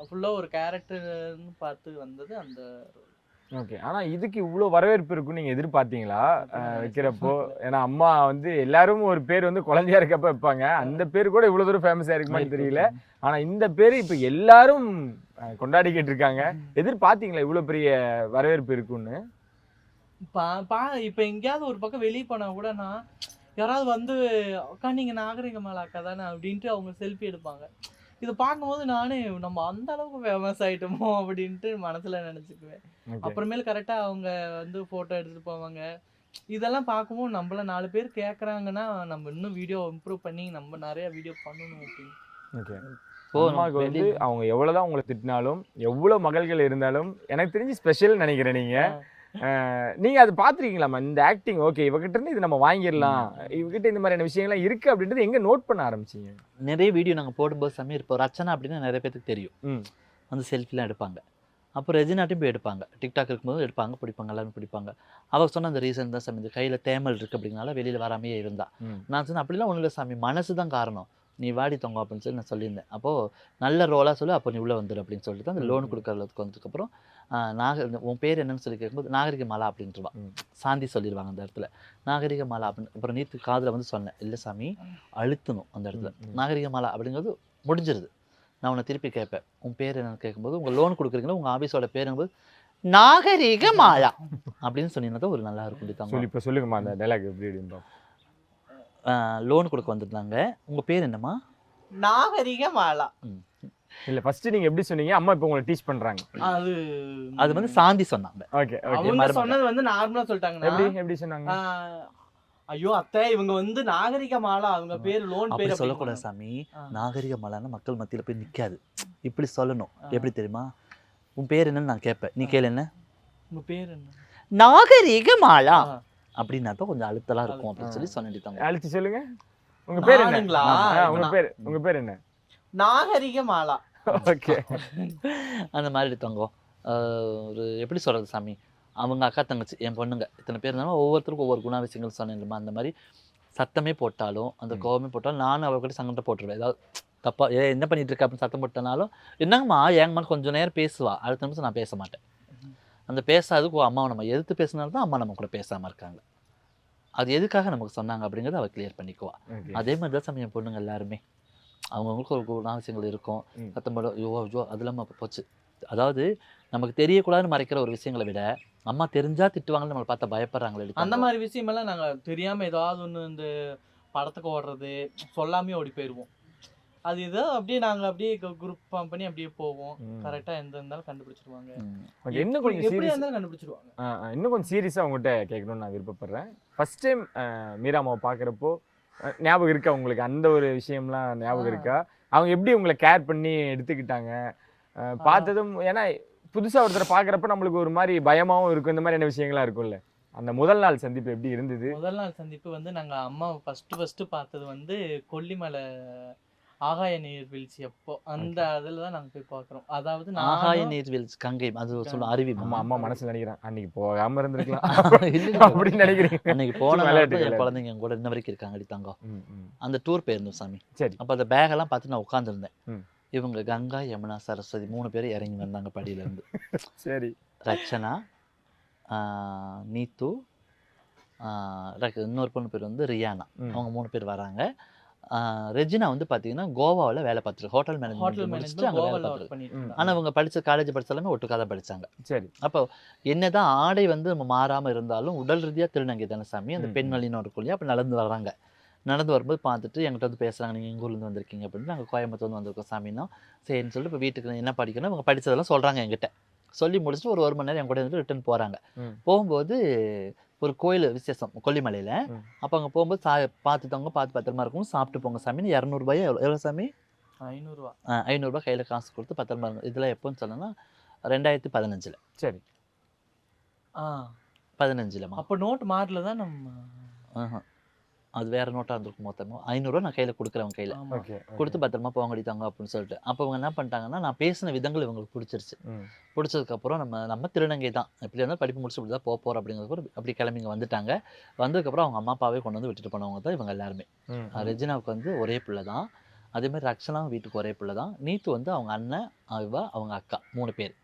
ஃபுல்லாக ஒரு கேரக்டர்னு பார்த்து வந்தது அந்த ரோல். ஓகே. ஆனால் இதுக்கு இவ்வளோ வரவேற்பு இருக்குன்னு நீங்கள் எதிர்பார்த்தீங்களா வைக்கிறப்போ? ஏன்னா அம்மா வந்து எல்லாரும் ஒரு பேர் வந்து குழந்தையா இருக்கப்ப வைப்பாங்க, அந்த பேர் கூட இவ்வளோ தூரம் ஃபேமஸாக இருக்குமான்னு தெரியல. ஆனால் இந்த பேர் இப்போ எல்லாரும் கொண்டாடிக்கிட்டு இருக்காங்க. எதிர்பார்த்தீங்களா இவ்வளோ பெரிய வரவேற்பு இருக்குன்னு? இப்போ எங்கேயாவது ஒரு பக்கம் வெளியே போனால் கூட நான் யாராவது வந்து அக்கா நீங்கள் நாகரிக மாலா அக்கா தானே அப்படின்ட்டு அவங்க செல்ஃபி எடுப்பாங்க. இதை பார்க்கும்போது நானே நம்ம அந்த அளவுக்கு ஃபேமஸ் ஆகிட்டோமோ அப்படின்ட்டு மனசில் நினச்சிக்குவேன். அப்புறமேல கரெக்டாக அவங்க வந்து ஃபோட்டோ எடுத்துகிட்டு போவாங்க. இதெல்லாம் பார்க்கும்போது நம்மள 4 பேர் கேட்குறாங்கன்னா நம்ம இன்னும் வீடியோ இம்ப்ரூவ் பண்ணி நம்ம நிறையா வீடியோ பண்ணணும் அப்படின்னு. ஓகே. அம்மாவுக்கு வந்து அவங்க எவ்வளோதான் உங்களை திட்டினாலும் எவ்வளோ மகள்கள் இருந்தாலும் எனக்கு தெரிஞ்சு ஸ்பெஷல் நினைக்கிறேன் நீங்க அதை பார்த்துருக்கீங்களாம்மா இந்த ஆக்டிங்? ஓகே, இவகிட்ட இருந்து இது நம்ம வாங்கிடலாம், இவகிட்ட இந்த மாதிரியான விஷயங்கள்லாம் இருக்கு அப்படின்றது எங்க நோட் பண்ண ஆரம்பிச்சிங்க? நிறைய வீடியோ நாங்கள் போடும்போது சமயம் இப்போ ரச்சனா அப்படின்னு நிறைய பேருக்கு தெரியும், வந்து செல்ஃபிலாம் எடுப்பாங்க. அப்புறம் ரெஜினாட்டையும் போய் எடுப்பாங்க, டிக்டாக் இருக்கும்போது எடுப்பாங்க, பிடிப்பாங்க, எல்லாரும் பிடிப்பாங்க. அவள் சொன்ன அந்த ரீசன் தான் சாமி, இந்த கையில் தேமல் இருக்குது அப்படின்னால வெளியில் வராமையே இருந்தா. நான் சொன்னேன் அப்படிலாம் ஒன்றும் இல்லை சாமி, மனசு தான் காரணம், நீ வாடி தொங்க அப்படின்னு சொல்லி நான் சொல்லியிருந்தேன். அப்போது நல்ல ரோலாக சொல்லி அப்போ நீ உள்ளே வந்துடு அப்படின்னு சொல்லிட்டு தான் அந்த லோன் கொடுக்கறதுக்கு வந்ததுக்கப்புறம் உன் பேர் என்னன்னு சொல்லி கேட்கும்போது நாகரிக மாலா அப்படின்ட்டுருவா. சாந்தி சொல்லிடுவாங்க அந்த இடத்துல நாகரிக மாலா அப்படின்னு. அப்புறம் நீத்து காதில் வந்து சொன்னேன், இல்லை சாமி அழுத்தணும் அந்த இடத்துல நாகரிக மாலா அப்படிங்கிறது முடிஞ்சிருது. நான் உன்னை திருப்பி கேட்பேன், உன் பேர் என்னன்னு கேட்கும்போது உங்கள் லோன் கொடுக்குறீங்களா உங்கள் ஆஃபீஸோட பேருங்கும்போது நாகரிக மாலா அப்படின்னு சொன்னீங்கன்னா ஒரு நல்லா இருக்கும். இப்போ சொல்லுங்கம்மா அந்த டைலாக் எப்படி இருந்தோம்? லோன் கொடுக்க வந்திருந்தாங்க, உங்கள் பேர் என்னம்மா? நாகரிக மாலா. இல்ல ஃபர்ஸ்ட் நீங்க எப்படி சொன்னீங்க? அம்மா இப்போ உங்களை டீச் பண்றாங்க. அது வந்து சாந்தி சொன்னாங்க. Okay okay. அவங்க சொன்னது வந்து நார்மலா சொல்லிட்டாங்க. எப்படி சொன்னாங்க? ஐயோ அத்தை இவங்க வந்து நாகரிக மாலா அவங்க பேர் லோன் பேர் சொல்லக்கூடாது சாமி. நாகரிக மாலான்னு மக்கள் மத்தியில போய் நிக்காது, இப்படி சொல்லணும். எப்படி தெரியுமா? உன் பேர் என்னன்னு நான் கேட்பேன், நீ கேளு என்ன உங்க பேர் என்ன? நாகரிக மாலா அப்படின்னா தான் கொஞ்சம் அழுத்தலா இருக்கும் அப்படின்னு சொல்லி சொன்னிட்டாங்க. அழுத்தி சொல்லுங்க. உங்க பேர் என்ன? உங்க பேர் என்ன? நாகரிக மாலா. ஓகே. அந்த மாதிரி எடுத்தாங்க. ஒரு எப்படி சொல்கிறது சாமி, அவங்க அக்கா தங்கச்சி என் பொண்ணுங்க இத்தனை பேர் இருந்தாலும் ஒவ்வொருத்தருக்கும் ஒவ்வொரு குணாதிசயங்கள் சொன்னேன்மா. அந்த மாதிரி சத்தமே போட்டாலும் அந்த கோவமே போட்டாலும் நானும் அவர்கிட்ட சங்கத்தை போட்டுருவேன். ஏதாவது தப்பா என்ன பண்ணிட்டு இருக்க அப்படின்னு சத்தம் போட்டனாலும் என்னங்கம்மா ஏங்கம்மா கொஞ்சம் நேரம் பேசுவா, அடுத்த நிமிஷம் நான் பேச மாட்டேன். அந்த பேசாததுக்கு அம்மாவை நம்ம எதிர்த்து பேசினால்தான் அம்மா நம்ம கூட பேசாமல் இருக்காங்க. அது எதுக்காக நமக்கு சொன்னாங்க அப்படிங்கிறத அவள் கிளியர் பண்ணிக்குவா. அதே மாதிரி தான் சமயம் பொண்ணுங்க எல்லாருமே அவங்கவுங்களுக்கு ஒரு குணாதிசயங்கள் இருக்கும். கத்தம்பட ஐயோ அது இல்லாமல் போச்சு. அதாவது நமக்கு தெரியக்கூடாதுன்னு மறைக்கிற ஒரு விஷயங்களை விட அம்மா தெரிஞ்சா திட்டுவாங்கன்னு நம்மளை பார்த்தா பயப்படுறாங்களே. அந்த மாதிரி விஷயமெல்லாம் நாங்கள் தெரியாமல் ஏதாவது ஒன்று இந்த படத்துக்கு ஓடுறது சொல்லாமே ஓடி போயிடுவோம். அது இதோ அப்படியே நாங்கள் அப்படியே குரூப் ஃபார்ம் பண்ணி அப்படியே போவோம். கரெக்டாக எந்த இருந்தாலும் கண்டுபிடிச்சிருவாங்க. இன்னும் கொஞ்சம் எப்படி இருந்தாலும் கண்டுபிடிச்சிருவாங்க. இன்னும் கொஞ்சம் சீரியஸாக உங்கள்கிட்ட கேட்கணும்னு நான் விருப்பப்படுறேன். ஃபர்ஸ்ட் டைம் மீராமாவை பார்க்குறப்போ ஞாபகம் இருக்கா உங்களுக்கு? அந்த ஒரு விஷயம்லாம் ஞாபகம் இருக்கா? அவங்க எப்படி உங்களை கேர் பண்ணி எடுத்துக்கிட்டாங்க? பார்த்ததும் ஏன்னா புதுசாக ஒருத்தரை பார்க்குறப்ப நம்மளுக்கு ஒரு மாதிரி பயமாகவும் இருக்கும், இந்த மாதிரியான விஷயங்கள்லாம் இருக்கும்ல. அந்த முதல் நாள் சந்திப்பு எப்படி இருந்தது? முதல் நாள் சந்திப்பு வந்து நாங்கள் அம்மாவை ஃபஸ்ட்டு பார்த்தது வந்து கொல்லிமலை ஆகாய நீர்வீழ்ச்சி. அப்போ அந்த அதில் தான் நாங்கள் போய் பார்க்குறோம். அதாவது ஆகாய நீர்வீழ்ச்சி கங்கை அது சொல்ல அருவி. அம்மா மனசு நினைக்கிறேன் அன்னைக்கு போகாமல் இருந்திருக்கலாம் அப்படின்னு நினைக்கிறேன். அன்னைக்கு போன என் குழந்தைங்க என் கூட இன்ன வரைக்கும் இருக்காங்க. அடி தங்கம் அந்த டூர் போயிருந்தோம் சாமி. சரி. அப்போ அந்த பேகெல்லாம் பார்த்து நான் உட்காந்துருந்தேன். இவங்க கங்கா, யமுனா, சரஸ்வதி 3 பேரும் இறங்கி வந்தாங்க படியிலேருந்து. சரி. ரச்சனா, நீத்து, இன்னொரு பொண்ணு பேர் வந்து ரியானா. அவங்க 3 பேர் வராங்க. ரெஜினா வந்து பார்த்தீங்கன்னா கோவாவில் வேலை பார்த்துருக்கு. ஹோட்டல் மேனேஜ்மெண்ட் முடிச்சுட்டு அங்கே வேலை பார்த்துருக்கு. ஆனால் அவங்க படித்த காலேஜ் படித்தாலுமே ஒட்டுக்காக தான் படித்தாங்க. சரி. அப்போ என்னதான் ஆடை வந்து நம்ம மாறாமல் இருந்தாலும் உடல் ரீதியாக திருநங்கை தானே சாமி. அந்த பெண் வழின்னு இருக்கும் இல்லையா? அப்போ நடந்து வராங்க. நடந்து வரும்போது பார்த்துட்டு எங்கிட்ட வந்து பேசுகிறாங்க, நீங்கள் எங்கள் ஊர்லேருந்து வந்திருக்கீங்க அப்படின்னு. நாங்கள் கோயம்புத்தூர்ந்து வந்திருக்கோம் சாமின்னா. சரின்னு சொல்லிட்டு இப்போ வீட்டுக்கு என்ன படிக்கணும் அவங்க படித்ததெல்லாம் சொல்கிறாங்க என்கிட்ட. சொல்லி முடிச்சுட்டு ஒரு 1 மணி நேரம் என் கூட இருந்துட்டு ரிட்டர்ன் போகிறாங்க. போகும்போது ஒரு கோயில் விசேஷம் கொல்லிமலையில். அப்போ அங்கே போகும்போது பார்த்துட்டவங்க பார்த்து பத்திரமா இருக்கும், சாப்பிட்டு போங்க சாமின்னு 200 ரூபாய். எவ்வளோ சாமி? 500 ரூபா. 500 ரூபாய் கையில் காசு கொடுத்து பத்திரமா இருக்கும். இதெல்லாம் எப்போன்னு சொன்னோன்னா 2015. சரி. 15லம்மா. அப்போ நோட்டு மாடல தான் நம்ம அது வேற நோட்டாக இருந்திருக்கும். மொத்தமாக 500 ரூபா நான் கையில் கொடுக்குறேன் கையில் கொடுத்து பத்திரமா போங்க அடித்தாங்க அப்படின்னு சொல்லிட்டு. அப்போ அவங்க என்ன பண்ணிட்டாங்கன்னா நான் பேசின விதங்கள் இவங்களுக்கு பிடிச்சிருச்சு. பிடிச்சதுக்கப்புறம் நம்ம திருநங்கை தான் எப்படி இருந்தாலும் படிப்பு முடிச்சு இப்படி தான் போகிறோம் அப்படிங்கிறதுக்கு அப்படி கிளம்பிங்க வந்துட்டாங்க. வந்ததுக்கப்புறம் அவங்க அம்மா அப்பாவே கொண்டு வந்து விட்டுட்டு போனவங்க தான் இவங்க எல்லாருமே. ரெஜினாவுக்கு வந்து ஒரே பிள்ளை தான். அதேமாதிரி ரக்ஷனாவும் வீட்டுக்கு ஒரே பிள்ளை தான். நீத்து வந்து அவங்க அண்ணன், அவங்க அக்கா 3 பேர்.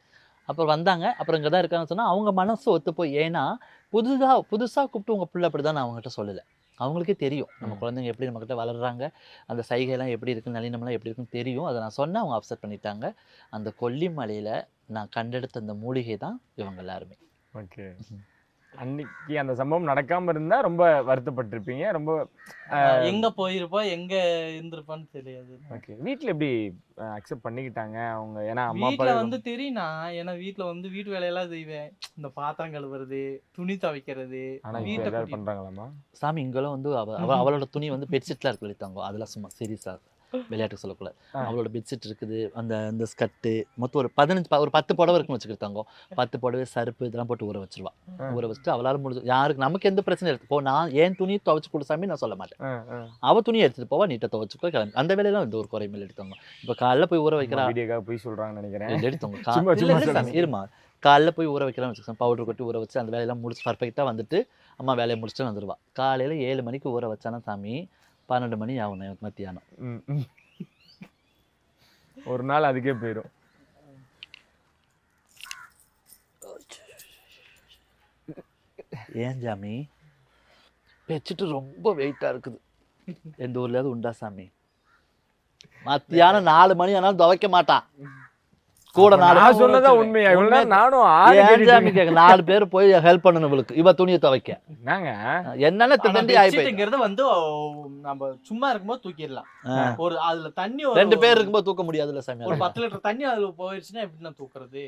அப்புறம் வந்தாங்க. அப்புறம் இங்கே தான் இருக்காங்கன்னு சொன்னால் அவங்க மனசு ஒத்து போய். ஏன்னா புதுசாக கூப்பிட்டு உங்கள் பிள்ளை அப்படி தான் நான் அவங்ககிட்ட சொல்லலை. அவங்களுக்கே தெரியும் நம்ம குழந்தைங்க எப்படி நம்மக்கிட்ட வளர்கிறாங்க, அந்த சைகைலாம் எப்படி இருக்குது, நளினமெல்லாம் எப்படி இருக்குன்னு தெரியும். அதை நான் சொன்னேன், அவங்க அப்செட் பண்ணிட்டாங்க. அந்த கொல்லிமலையில் நான் கண்டெடுத்த அந்த மூலிகை தான் இவங்க எல்லாருமே. ஓகே. அன்னைக்கு அந்த சம்பவம் நடக்காமல் இருந்தால் ரொம்ப வருத்தப்பட்டிருப்பீங்க. ரொம்ப எங்கே போயிருப்போம் எங்கே இருந்திருப்பான்னு தெரியாது. ஓகே. வீட்டில் எப்படி அக்செப்ட் பண்ணிக்கிட்டாங்க அவங்க? ஏன்னா அம்மா வீட்டில் வந்து தெரியும்னா, ஏன்னா வீட்டில் வந்து வீட்டு வேலையெல்லாம் செய்வேன். இந்த பாத்திரம் கழுவுறது, துணி துவைக்கிறது. ஆனால் வீட்டில் ஏதாவது பண்ணுறாங்களாம்மா சாமி? இங்கெல்லாம் வந்து அவளோட துணி வந்து பெட்ஷீட்லாம் இருக்கு இல்லைத்தாங்க, அதெல்லாம் சும்மா சீரியஸாக விளையாட்டு சொல்லக்கூடாது. அவளோட பெட்ஷீட் இருக்குது, அந்த ஸ்கர்ட்டு மொத்தம் ஒரு 10 புடவை இருக்குன்னு வச்சுக்கிட்டாங்க. 10 புடவை, சருப்பு இதெல்லாம் போட்டு ஊற வச்சிருவா. ஊற வச்சுட்டு அவளால் முடிஞ்சு யாருக்கு நமக்கு எந்த பிரச்சனையும் எடுத்து போ, நான் ஏன் துணியை துவைச்சு கொடு சாமி நான் சொல்ல மாட்டேன். அவள் துணியை எடுத்துட்டு போவா, நீட்டாக துவைச்சுக்கோ கிளம்பி. அந்த வேலையெல்லாம் எந்த ஒரு குறைமையில் எடுத்தவங்க. இப்போ காலைல போய் ஊற வைக்கிறா, வீடியோக்காக போய் சொல்கிறாங்கன்னு நினைக்கிறேன். எடுத்தவங்க இருமா காலைல போய் ஊற வைக்கிறான்னு வச்சுக்கோங்க. பவுடர் கொட்டி ஊற வச்சு அந்த வேலையெல்லாம் முடிச்சு பர்ஃபெக்டாக வந்துட்டு அம்மா வேலையை முடிச்சுட்டு வந்துடுவா. காலையில் 7 மணிக்கு ஊற வச்சானா சாமி 12 மணி ஆகும் மத்தியானம். ஒரு நாள் அதுக்கே போயிடும். ஏன் சாமி பெட்ஷீட்டு ரொம்ப வெயிட்டாக இருக்குது? எந்த ஊர்லையாவது உண்டா சாமி? மத்தியானம் 4 மணி ஆனாலும் துவைக்க மாட்டான். கூட 4 பேர் போய் ஹெல்ப் பண்ணணும் இவளுக்கு, இவ துணியை துவைக்க. என்னன்னு வந்து நம்ம சும்மா இருக்கும்போது தூக்கிடலாம். ஒரு அதுல தண்ணி 2 பேர் இருக்கும்போது தூக்க முடியாதுல்ல சாமி. ஒரு 10 லிட்டர் தண்ணி அதுல போயிடுச்சுன்னா எப்படின்னா தூக்குறது?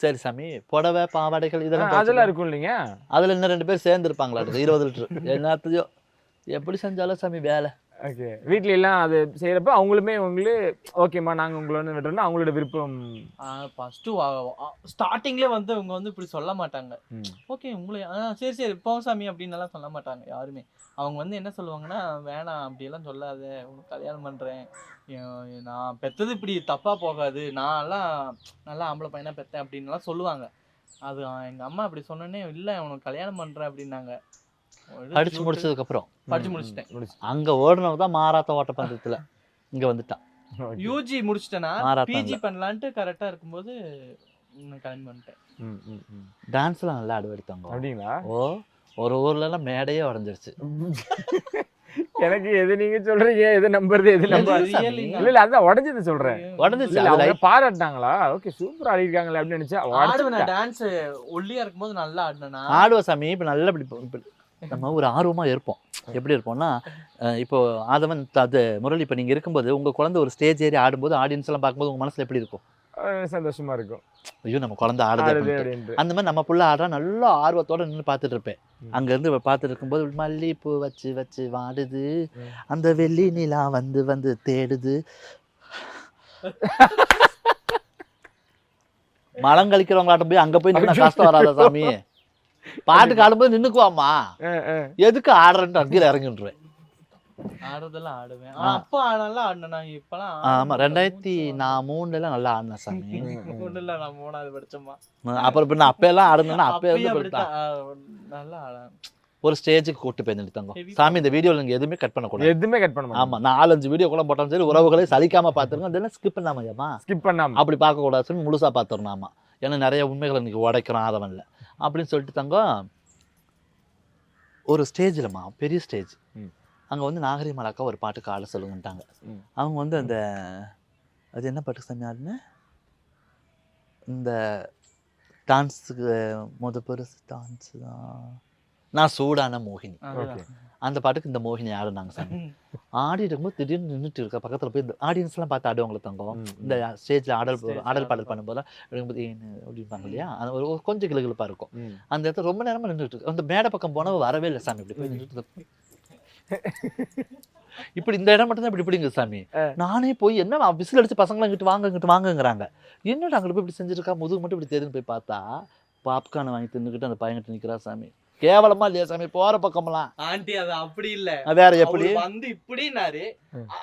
சரி சாமி, புடவை பாவாடைகள் அதெல்லாம் இருக்கும் இல்லைங்க. அதுல இன்னும் 2 பேர் சேர்ந்து இருப்பாங்களா 20 லிட்டர். என்னத்தையோ எப்படி செஞ்சாலும் சாமி வேலை. ஓகே. வீட்ல எல்லாம் அது செய்யறப்ப அவங்களுமே ஓகேம்மா நாங்க உங்களை வந்து விடுறோம்னா அவங்களோட விருப்பம். ஃபர்ஸ்ட் ஸ்டார்டிங்ல வந்து அவங்க வந்து இப்படி சொல்ல மாட்டாங்க. ஓகே உங்களை சரி சரி போசாமி அப்படின்னு எல்லாம் சொல்ல மாட்டாங்க யாருமே. அவங்க வந்து என்ன சொல்லுவாங்கன்னா, வேணாம் அப்படியெல்லாம் சொல்லாத, உனக்கு கல்யாணம் பண்றேன், நான் பெத்தது இப்படி தப்பா போகாது, நான் எல்லாம் நல்லா ஆம்பளை பையனா பெத்தேன் அப்படின்லாம் சொல்லுவாங்க. அது எங்க அம்மா அப்படி சொன்னோன்னே இல்லை உனக்கு கல்யாணம் பண்றேன் அப்படின்னாங்க. படிச்சு முடிச்சதுக்கு அப்புறம் படிச்சு முடிச்சிட்டேன். அங்க ஓடுனவங்க தான் மாராத்த ஓட்டப்பந்தயத்துல இங்க வந்துட்டான். யூஜி முடிச்சிட்டேன்னா பிஜி பண்ணலான்ட்டு கரெக்டா இருக்கும்போது கிளம்பி வந்துட்டேன். டான்ஸ்லாம் நல்லா ஆடுவாரு தங்கம். அப்படிங்களா? ஓ, ஒரு ஊர்ல எல்லாம் மேடையே உடஞ்சிருச்சு. எனக்கு எது நீங்க சொல்றீங்க, எது நம்புறது, எது நம்புறது? இல்ல அதான் உடஞ்சது சொல்றேன். உடஞ்சிருச்சு. அவங்க பாராட்டினாங்களா? ஓகே சூப்பரா ஆடிருக்காங்களே அப்படின்னு நினைச்சா ஆடுவேன். டான்ஸ் ஒல்லியா இருக்கும்போது நல்லா ஆடினா ஆடுவ சாமி. இப்ப நல்லா இப்படி நம்ம ஒரு ஆர்வமா இருப்போம். எப்படி இருப்போம்னா, இப்போ ஆதவன் அது முரளி, இப்போ நீங்க இருக்கும்போது உங்க குழந்தை ஒரு ஸ்டேஜ் ஏறி ஆடும்போது ஆடியன்ஸ் எல்லாம் பார்க்கும்போது உங்க மனசுல எப்படி இருக்கும்? சந்தோஷமா இருக்கும். ஐயோ நம்ம குழந்தை ஆடுது அப்படின்ட்டு. அந்த மாதிரி நம்ம புள்ள ஆடுறா நல்லா ஆர்வத்தோட நின்று பார்த்துட்டு இருப்பேன். அங்க இருந்து பார்த்துட்டு இருக்கும்போது மல்லிப்பூ வச்சு வச்சு வாடுது, அந்த வெள்ளி நிலா வந்து வந்து தேடுது. மலம் கழிக்கிறவங்களாட்ட போய் அங்க போய் நின்னா கஷ்டம் வராதா சாமி? பாட்டுக்கு ஆடும்போது நின்னுக்குவாமா, எதுக்கு ஆடுறேன்ட்டு அங்கேயில இறங்கிடுவேன். ஆடுறதெல்லாம் ஆடுவேன். அப்போ நல்லா ஆடினேன். இப்பெல்லாம் ஆமா 2003 நல்லா ஆடினேன் சாமி. ஒண்ணு இல்ல, நான் 3வது படிச்சோமா. அப்புறம் பின்ன அப்ப எல்லாம் ஆடுனா அப்ப நல்லா ஒரு ஸ்டேஜுக்கு கூட்டு போய் நிறுத்தங்க சாமி. இந்த வீடியோல நீங்க எதுவுமே கட் பண்ணக்கூடாது. எதுவுமே கட் பண்ண ஆமா 4-5 வீடியோ கூட போட்டாலும் சரி, உறவுகளை சலிக்காம பாத்துருங்க. அதெல்லாம் ஸ்கிப் பண்ணாம ஸ்கிப் பண்ணாம அப்படி பார்க்க கூடாது, முழுசா பாத்துறோம். ஏன்னா நிறைய உண்மைகளை இன்னைக்கு உடைக்கிறோம் ஆதவன்ல அப்படின்னு சொல்லிட்டு தங்கம். ஒரு ஸ்டேஜ்லமா, பெரிய ஸ்டேஜ், அங்க வந்து நாகரிகமாலாக்கா ஒரு பாட்டுக்கு ஆட சொல்லுங்கட்டாங்க. அவங்க வந்து அந்த அது என்ன பாட்டுக்கு சாமி ஆடுன்னு, இந்த டான்ஸுக்கு பெருசு டான்ஸ் தான், நான் சூடான மோகினி, அந்த பாட்டுக்கு இந்த மோகினி ஆடுனாங்க சாமி. ஆடிட்டு இருக்கும்போது திடீர்னு நின்றுட்டு இருக்க பக்கத்துல போய் இந்த ஆடியன்ஸ் எல்லாம் பார்த்து ஆடுவாங்களே தங்கம். இந்த ஸ்டேஜ்ல ஆடல் பாடல் பண்ணும்போது ஏன்னு அப்படிம்பாங்க இல்லையா, ஒரு கொஞ்சம் கிளுகிழப்பா இருக்கும். அந்த இடத்துல ரொம்ப நேரமா நின்றுட்டு இருக்கு. அந்த மேடை பக்கம் போனா வரவே இல்லை சாமி. இப்படி போய் நின்றுட்டு இப்படி இந்த இடம் மட்டும் தான் இப்படி இப்படிங்க சாமி. நானே போய் என்ன விசில் அடிச்சு பசங்களாம் இங்கிட்டு வாங்குங்கிறாங்க. என்னடா அங்கிட்டு போய் இப்படி செஞ்சிருக்கா, முதுகு மட்டும் இப்படி தெரிஞ்சு போய் பார்த்தா பாப்கார்ன் வாங்கி தின்னுக்கிட்டு அந்த பையன்கிட்ட நிக்கிறா சாமி. கேவலமா இல்லையா சாமி? போற பக்கம்லாம் ஆண்டி அது அப்படி இல்ல, வேற எப்படி வந்து இப்படினாரு,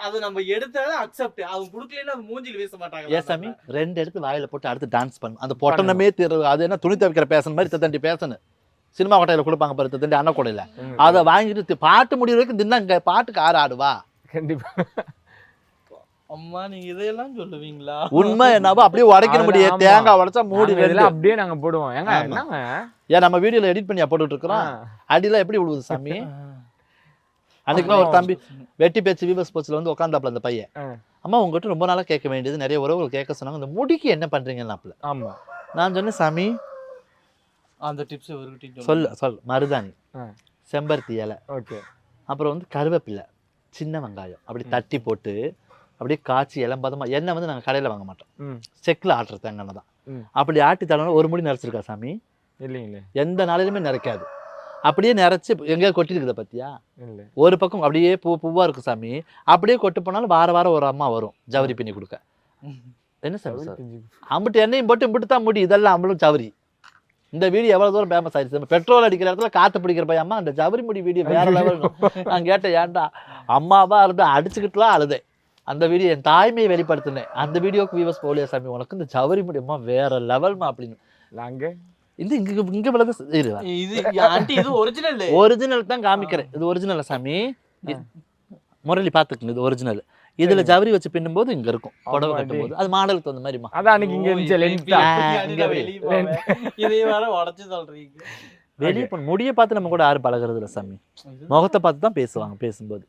அது நம்ம எடுத்தாலும் அக்செப்ட், அவங்க குடுக்கலன்னா அது மூஞ்சில வீச மாட்டாங்க. ஏன் சாமி 2 எடுத்து வாயில போட்டு அடுத்து டான்ஸ் பண்ணு, அந்த பொட்டனமே தீர்வு. அது என்ன துணி துவைக்கிற பேசன் மாதிரி தண்டி பேசணும். சினிமா கொட்டையில கொடுப்பாங்க பாரு தண்டி அண்ணா கொடையில, அதை வாங்கிட்டு பாட்டு முடிவு வரைக்கும் தின்னா இங்க பாட்டுக்கு ஆறு ஆடுவா. கண்டிப்பா அம்மா நீங்க இதெல்லாம் சொல்லுவீங்களா? உண்மை என்னவோ அப்படியே உடைக்க முடியும். தேங்காய் உடைச்சா மூடி அப்படியே நாங்க போடுவோம். ஏன் நம்ம வீடியோல எடிட் பண்ணி போட்டுட்டு இருக்கிறோம். அடிலாம் எப்படி விழுவுது சாமி? அன்னைக்கு ஒரு தம்பி வெட்டி பேச்சு வீவர்ஸ் ஸ்போர்ட்ஸ்ல வந்து உட்காந்தாப்புல அந்த பையன், அம்மா உங்ககிட்ட ரொம்ப நாளா கேட்க வேண்டியது, நிறைய உறவுகள் கேட்க சொன்னாங்க, இந்த முடிக்கு என்ன பண்றீங்கன்னாப்புல. ஆமா நான் சொன்னேன் சாமி அந்த டிப்ஸ் ஒருகிட்ட சொல் மருதாணி, செம்பருத்தி இலை, அப்புறம் வந்து கருவேப்பிலை, சின்ன வெங்காயம் அப்படி தட்டி போட்டு அப்படியே காய்ச்சி இளம்பதமா. எண்ணெய் வந்து நாங்கள் கடையில் வாங்க மாட்டோம், செக்கில் ஆட்டுற தேங்காய் தான். அப்படி ஆட்டி தடவை ஒரு முடி நிறைச்சிருக்கா சாமி? இல்லைங்களே, எந்த நாளிலுமே நிறைக்காது. அப்படியே நிறைச்சி எங்கேயாவது கொட்டிருக்குத பத்தியா? ஒரு பக்கம் அப்படியே பூவா இருக்கு சாமி. அப்படியே கொட்டு போனாலும் வார வாரம் ஒரு அம்மா வரும் ஜவுரி பின்னி கொடுக்க. என்ன சாமி சார் அம்பிட்டு எண்ணெயும் போட்டு இம்பிட்டு தான் முடி, இதெல்லாம் அம்பளும் ஜவுரி. இந்த வீடியோ எவ்வளவு தூரம் ஃபேமஸ் ஆயிடுச்சு. பெட்ரோல் அடிக்கிற இடத்துல காத்து பிடிக்கிற பையன், அம்மா அந்த ஜவுரி முடி வீடியோ வேற லெவல். நான் கேட்டேன் ஏன்டா அம்மாவா இருந்து அடிச்சுக்கிட்டுலாம் அழுதேன். அந்த வீடியோ என் தாய்மையை வெளிப்படுத்தினேன். அந்த வீடியோக்கு வியூவர்ஸ் போலியா சாமி, உனக்கு இந்த ஜவுரி முடியுமா வேற லெவல்மா அப்படின்னு. நாங்க இது இங்க விலக ஒரிஜினல் தான் காமிக்கிறேன். இது ஒரிஜினல் சாமி, முரளி பாத்துக்குங்க, இது ஒரிஜினல். இதுல ஜவுரி வச்சு பின்னும் போது இங்க இருக்கும், புடவை கட்டும் போது அது மாடலுக்கு தகுந்த மாதிரிமா. அதான் அன்னைக்கு இங்க இருந்துச்சு வெளியே முடிய பார்த்து நம்ம கூட யாரும் பழகிறது இல்லை சாமி, முகத்தை பார்த்து தான் பேசுவாங்க பேசும்போது.